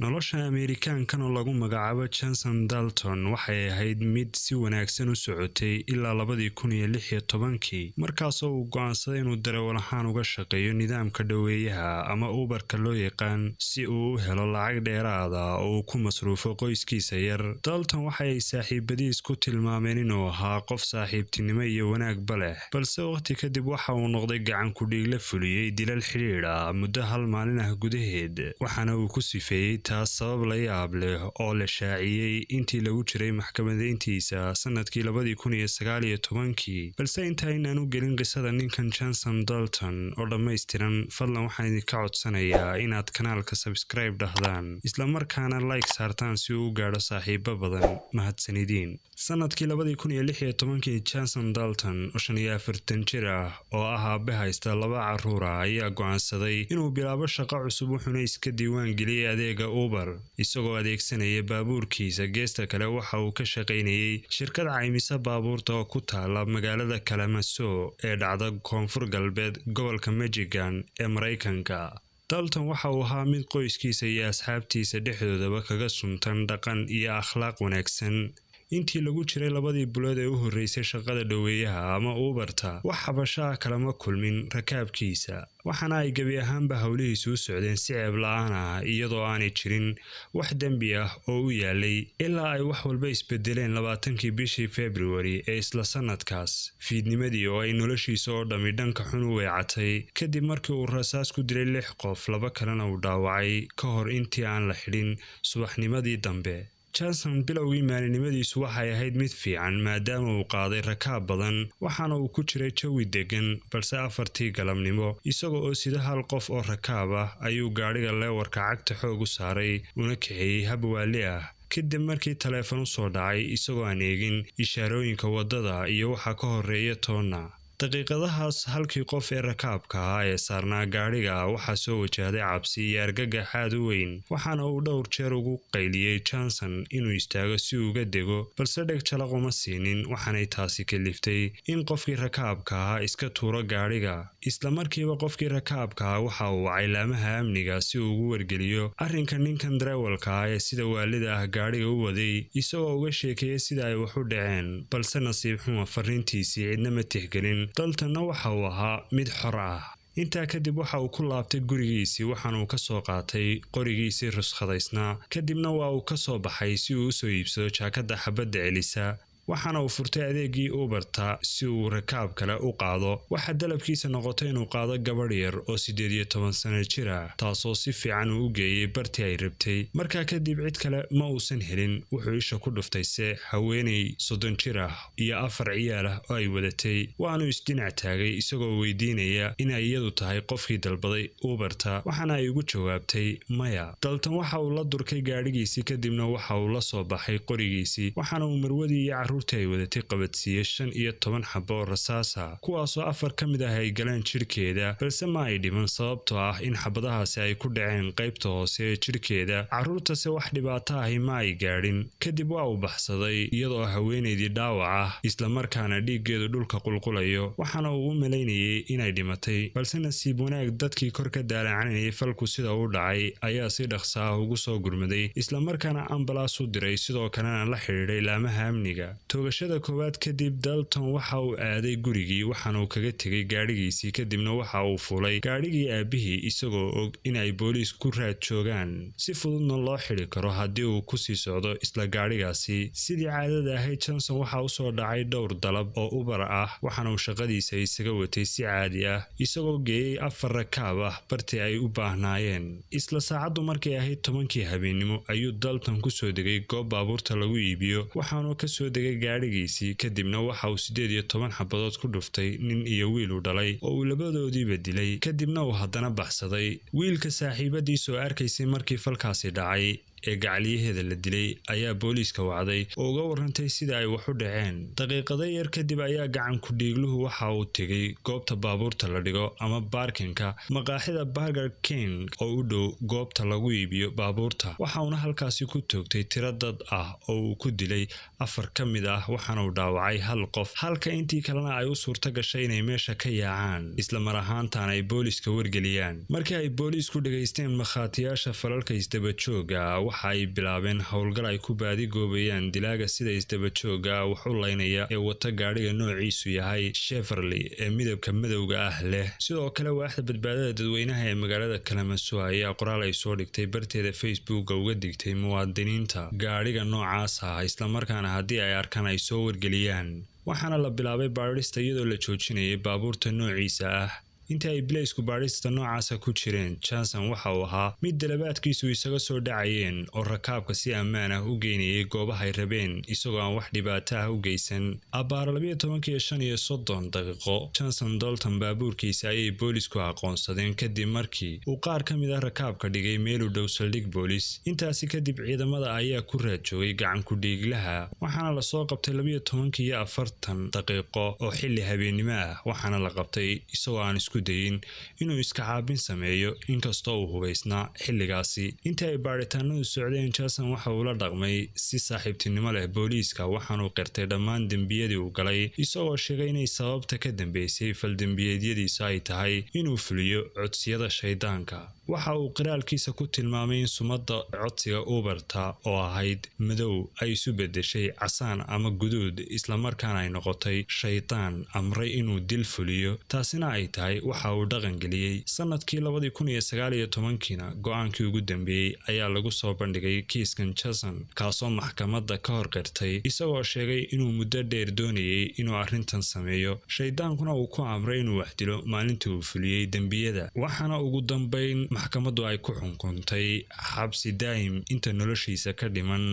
nolosha Ameerikaankan oo lagu magacaabo Johnson Dalton waxay ahayd mid si wanaagsan u socotay ilaa 2016 markaas oo uu go'aansaday inuu darawal ahaan uga shaqeeyo nidaamka dhaweeyaha ama Uber-ka loo yaqaan si uu u helo lacag dheeraad ah oo uu ku masruufo qoyskiisa yar. Dalton waxay saaxiibadiis ku tilmaameen inuu ahaa qof saaxiibtinimo iyo wanaagba leh, balse waqti kadib waxa uu noqday gacan ku dhiig la fuliyay dilal xiriir ah muddo hal maalin ah gudaheed, waxaana uu ku sifeeyay taas sabab la yaab leh oo la shaaciyay intii lagu jiray maxkamadayntiisa sanadkii 2019. balse intaynaan u gelin qisada ninkan Johnson Dalton oo dhammaystiran, fadlan waxaan idinka codsanayaa inaad kanaalka subscribe dhahdaan isla markaana like saartaan si uu u gaadho saaxiibo badan. Mahadsanidin. sanadkii 2016 Johnson Dalton oo 45 jir ah oo ah aabe haysta 2 carruur ah ayaa go'aansaday inuu bilaabo shaqo cusub, wuxuuna iska diiwaan geliyay adeega Uber isagoo adeegsanaya baabuurkiisa. geesta kale waxa uu ka shaqaynayay shirkad caymisa baabuurta oo ku taala magaalada Kalamazoo ee dhacda koonfur galbeed gobolka Michigan ee Mareykanka. Dalton waxa uu ahaa mid qoyskiisa iyo asxaabtiisa dhexdoodaba kaga suntan dhaqan iyo akhlaaq wanaagsan. intii lagu jiray 2 bilood ee u horeysay shaqada dhaweeyaha ama Uber-ta, wax xabasho ah kalama kulmin rakaabkiisa, waxaana ay gabi ahaanba hawlihiisu u socdeen si ceeb la'aan ah iyadoo aanay jirin wax dembi ah oo u yaalay ilaa ay wax walba isbedeleen 20kii bishii February ee isla sanadkaas fiidnimadii oo ay noloshiisa oo dhammi dhanka xun u weecatay kadib markii uu rasaas ku dilay 6 qof, 2 kalena uu dhaawacay ka hor intii aan la xidhin subaxnimadii dambe. Johnson bilowgii maalinimadiisu waxay ahayd mid fiican maadaama uu qaaday rakaab badan, waxaana uu ku jiray jawi degan, balse 4tii galabnimo isagoo oo sida hal qof oo rakaab ah ayuu gaadhiga leewarka cagta xoog u saaray una kaxeeyey hab waali ah. kadib markii taleefan u soo dhacay isagoo aan eegin ishaarooyinka waddada iyo waxa ka horeeya toonna. daqiiqadahaas halkii qof ee rakaabka ah ee saarnaa gaadhiga waxaa soo wajahday cabsi iyo argagax aad u weyn, waxaana uu dhowr jeer ugu qayliyey Johnson inuu istaago si uu uga dego, balse dheg jalaq uma siinin, waxaanay taasi kaliftay in qofkii rakaabka ah iska tuuro gaadhiga. isla markiiba qofkii rakaabka ah waxa uu wacay laamaha amniga si uu ugu wargeliyo arrinka ninkan darawalka ah ee sida waalida ah gaadhiga u waday, isagoo uga sheekeeyay sida ay wax u dhaceen, balse nasiib xumo fariintiisii cidna ma tixgelin. Daltonna waxa uu ahaa mid xor ah. intaa kadib waxa uu ku laabtay gurigiisii, waxaana uu ka soo qaatay qorigiisii ruskhadaysnaa, kadibna waa uu ka soo baxay si uu u soo iibsado jaakada xabadda celisa, waxaana uu furtay adeegii Uber-ta si uu rakaab kale u qaado. waxaa dalabkiisa noqotay inuu qaado gabadh yar oo 18 sano jir ah, taasoo si fiican uu u geeyey bartii ay rabtay. markaa kadib cid kale ma uusan helin, wuxuu isha ku dhuftayse haweeney 30 jir ah iyo 4 ciyaal ah oo ay wadatay, waanu isdhinac taagay isagoo weydiinaya inay iyadu tahay qofkii dalbaday Uber-ta, waxaana ay ugu jawaabtay maya. Dalton waxa uu la durkay gaadhigiisii, kadibna waxa uu la soo baxay qorigiisii, waxaana uu marwadii iyo carruurtii ay wadatay qabadsiiyey 15 xabo oo rasaas ah, kuwaasoo 4 ka mid ah ay galeen jirkeeda, balse ma ay dhiman sababtoo ah in xabadahaasi ay ku dhaceen qaybta hoose ee jirkeeda. carruurtase wax dhibaato ahi ma ay gaadhin. kadib waa uu baxsaday iyadoo haweeneydii dhaawac ah isla markaana dhiiggeedu dhulka qulqulayo, waxaana uu u malaynayay inay dhimatay, balse nasiib wanaag dadkii kor ka daalacanayay falku sida u dhacay ayaa si dhaqso ah ugu soo gurmaday, isla markaana ambalaas u diray, sidoo kalena la xidhiidhay laamaha amniga. toogashada koowaad kadib, Dalton waxa uu aaday gurigii, waxaana uu kaga tegay gaadhigiisii, kadibna waxa uu fulay gaadhigii aabihii isagoo og in ay booliis ku raad joogaan, si fududna loo xidhi karo haddii uu ku sii socdo isla gaadhigaasi. sidii caadada ahayd, Johnson waxa u soo dhacay dhowr dalab oo Uber ah, waxaana uu shaqadiisa isaga watay si caadi ah, isagoo geeyey 4 rakaab ah bartii ay u baahnaayeen. isla saacaddu markay ahayd 10kii habeenimo ayuu Dalton ku soo degay goob baabuurta lagu iibiyo, waxaanu ka soo degay gaadhigiisii, kadibna waxa uu 18 xabadood ku dhuftay nin iyo wiil uu dhalay oo uu labadoodiiba dilay, kadibna uu haddana baxsaday. wiilka saaxiibadiisa oo arkaysay markii falkaasi dhacay ee gacaliyaheeda la dilay ayaa booliiska wacday oo uga warrantay sida ay wax u dhaceen. daqiiqado yar kadib ayaa gacan ku dhiigluhu waxa uu tegay goobta baabuurta la dhigo ama baarkinka maqaaxida Burger King oo u dhow goobta lagu iibiyo baabuurta. waxauna halkaasi ku toogtay tiro dad ah oo uu ku dilay 4 ka mid ah waxaana uu dhaawacay 1 qof halka intii kalena ay u suurta gashay inay meesha ka yaacaan isla mar ahaantaana ay booliiska wargeliyaan. markii ay booliisku dhageysteen markhaatiyaasha falalka isdaba jooga waxa ay bilaabeen howlgal ay ku baadigoobayaan dilaaga sida isdaba jooga wax u laynaya ee wata gaadhiga noociisu yahay Chevrolet ee midabka madowga ah leh. sidoo kale waaxda badbaadada dadweynaha ee magaalada Kalamazoo ayaa qoraal ay soo dhigtay barteeda Facebook uga digtay muwaadiniinta gaadhiga noocaas ah isla markaana haddii ay arkaan ay soo wargeliyaan. waxaana la bilaabay baadhista iyadoo la joojinayay baabuurta noociisa ah. intii ay bilaysku baadhista noocaasa ku jireen, Johnson waxa uu ahaa mid dalabaadkiisu isaga soo dhacayeen oo rakaabka si ammaan ah u geynayay goobaha ay rabeen isagoo aan wax dhibaato ah u geysan. abbaar 12:35 daqiiqo Johnson Dalton baabuurkiisa ayay boolisku aqoonsadeen kadib markii uu qaar ka mid ah rakaabka dhigay meel u dhow saldhig boolis. intaasi kadib ciidamada ayaa ku raad joogay gacan ku dhiiglaha waxaana la soo qabtay 12:40 daqiiqo oo xilli habeennimo ah waxaana la qabtay isagoo aan isku dayin inuu iska caabin sameeyo inkastoo uu hubaysnaa xilligaasi. intii ay baaritaanadu socdeen, Johnson waxa uu la dhaqmay si saaxiibtinimo leh booliiska waxaanuu qirtay dhammaan dembiyadii uu galay isagoo sheegay inay sababta ka dambeysay faldembiyeedyadiisa ay tahay inuu fuliyo codsiyada shaydaanka. waxa uu qiraalkiisa ku tilmaamay in sumadda codsiga Uberta oo ahayd madow ay isu bedeshay casaan ama guduud isla markaana ay noqotay shaydaan amray inuu dil fuliyo. taasina ay tahay waxa uu dhaqan geliyay sanadkii 2019 go'aankii ugu dambeeyay ayaa lagu soo bandhigay kiiskan Johnson kaasoo maxkamadda ka hor qirtay isagoo sheegay inuu muddo dheer doonayay inuu arrintan sameeyo shaydaankuna uu ku amray inuu wax dilo maalintii uu fuliyay dembiyada. waxaana ugu dambeyn maxkamaddu ay ku xukuntay xabsi daa'im inta noloshiisa ka dhiman.